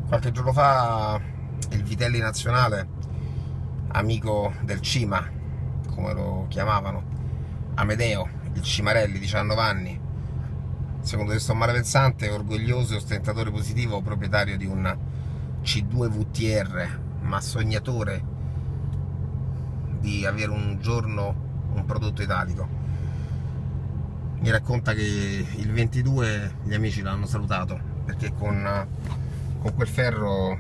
Qualche giorno fa il Vitelli Nazionale, amico del Cima, come lo chiamavano, Amedeo, il Cimarelli, 19 anni, secondo questo malapensante, orgoglioso e ostentatore positivo, proprietario di un C2 VTR, ma sognatore di avere un giorno un prodotto italico. Mi racconta che il 22 gli amici l'hanno salutato perché con quel ferro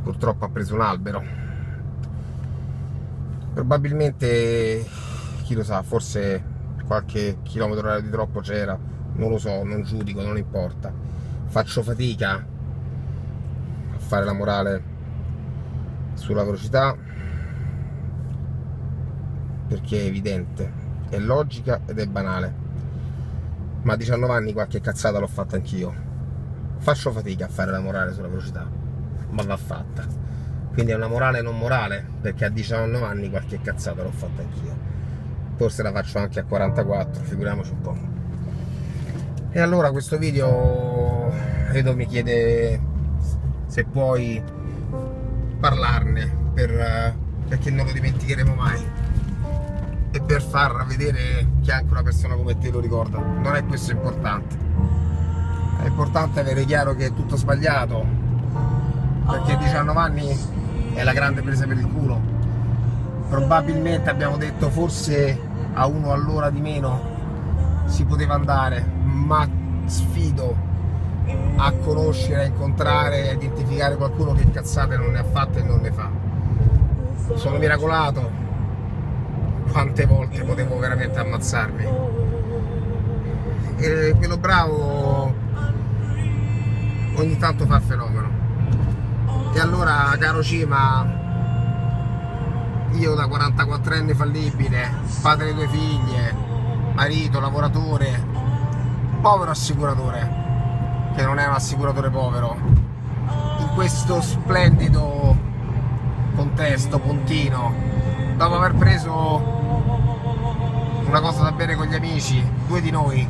purtroppo ha preso un albero. Probabilmente, chi lo sa, forse qualche chilometro orario di troppo c'era, non lo so, non giudico, non importa. Faccio fatica a fare la morale sulla velocità perché è evidente, è logica ed è banale, ma a 19 anni qualche cazzata l'ho fatta anch'io. Faccio fatica a fare la morale sulla velocità, ma va fatta. Quindi è una morale non morale, perché a 19 anni qualche cazzata l'ho fatta anch'io. Forse la faccio anche a 44, figuriamoci un po'. E allora questo video, Edo mi chiede se puoi parlarne perché non lo dimenticheremo mai e per far vedere che anche una persona come te lo ricorda. Non è questo importante. È importante avere chiaro che è tutto sbagliato, perché a 19 anni è la grande presa per il culo. Probabilmente abbiamo detto forse a 1 all'ora di meno si poteva andare, ma sfido a conoscere, a incontrare, a identificare qualcuno che cazzate non ne ha fatte e non ne fa. Sono miracolato, quante volte potevo veramente ammazzarmi. E quello bravo ogni tanto fa fenomeno. E allora, caro Cima, io da 44enne fallibile, padre di 2 figlie, marito, lavoratore, povero assicuratore, che non è un assicuratore povero, in questo splendido contesto pontino, dopo aver preso una cosa da bere con gli amici, 2 di noi,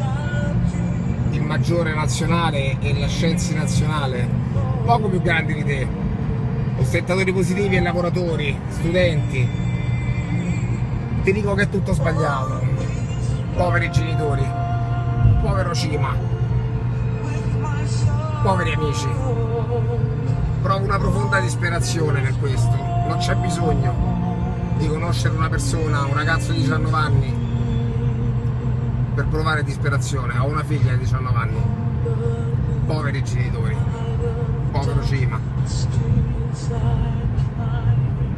il Maggiore nazionale e la Scienzi nazionale, poco più grandi di te, ostentatori positivi e lavoratori, studenti, ti dico che è tutto sbagliato. Poveri genitori, povero Cima, poveri amici, provo una profonda disperazione per questo. Non c'è bisogno di conoscere una persona, un ragazzo di 19 anni per provare disperazione. Ho una figlia di 19 anni, poveri genitori, povero Cima.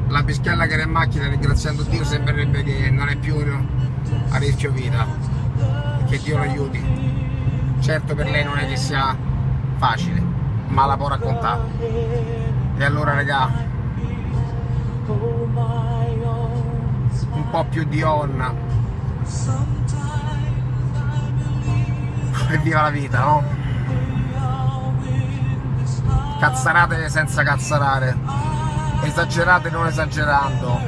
La Pischella che era in macchina ringraziando Dio sembrerebbe che non è più a rischio vita, che Dio lo aiuti. Certo, per lei non è che sia facile, ma la può raccontare. E allora raga, un po' più di onna e viva la vita, no? Cazzarate senza cazzarare, esagerate non esagerando,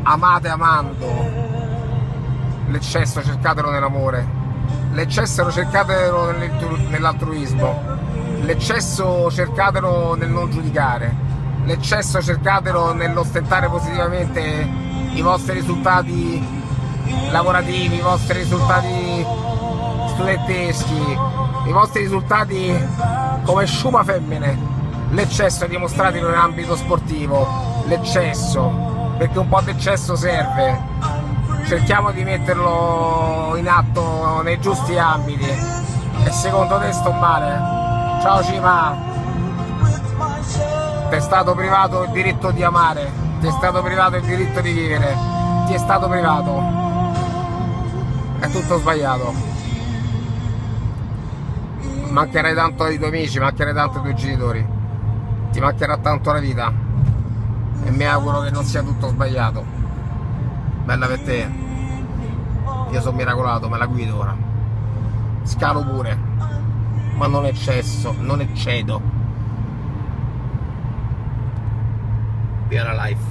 amate amando. L'eccesso cercatelo nell'amore, l'eccesso cercatelo nell'altruismo, l'eccesso cercatelo nel non giudicare, l'eccesso cercatelo nell'ostentare positivamente i vostri risultati lavorativi, i vostri risultati studenteschi, i vostri risultati come sciuma femmine. L'eccesso dimostratelo in ambito sportivo, l'eccesso, perché un po' d'eccesso serve. Cerchiamo di metterlo in atto nei giusti ambiti. E secondo te sto male? Ciao Cima, ti è stato privato il diritto di amare, ti è stato privato il diritto di vivere, ti è stato privato. È tutto sbagliato. Mancherai tanto ai tuoi amici, mancherai tanto ai tuoi genitori, ti mancherà tanto la vita e mi auguro che non sia tutto sbagliato. Bella per te, io sono miracolato, me la guido ora, scalo pure, ma non eccesso, non eccedo. Via la life.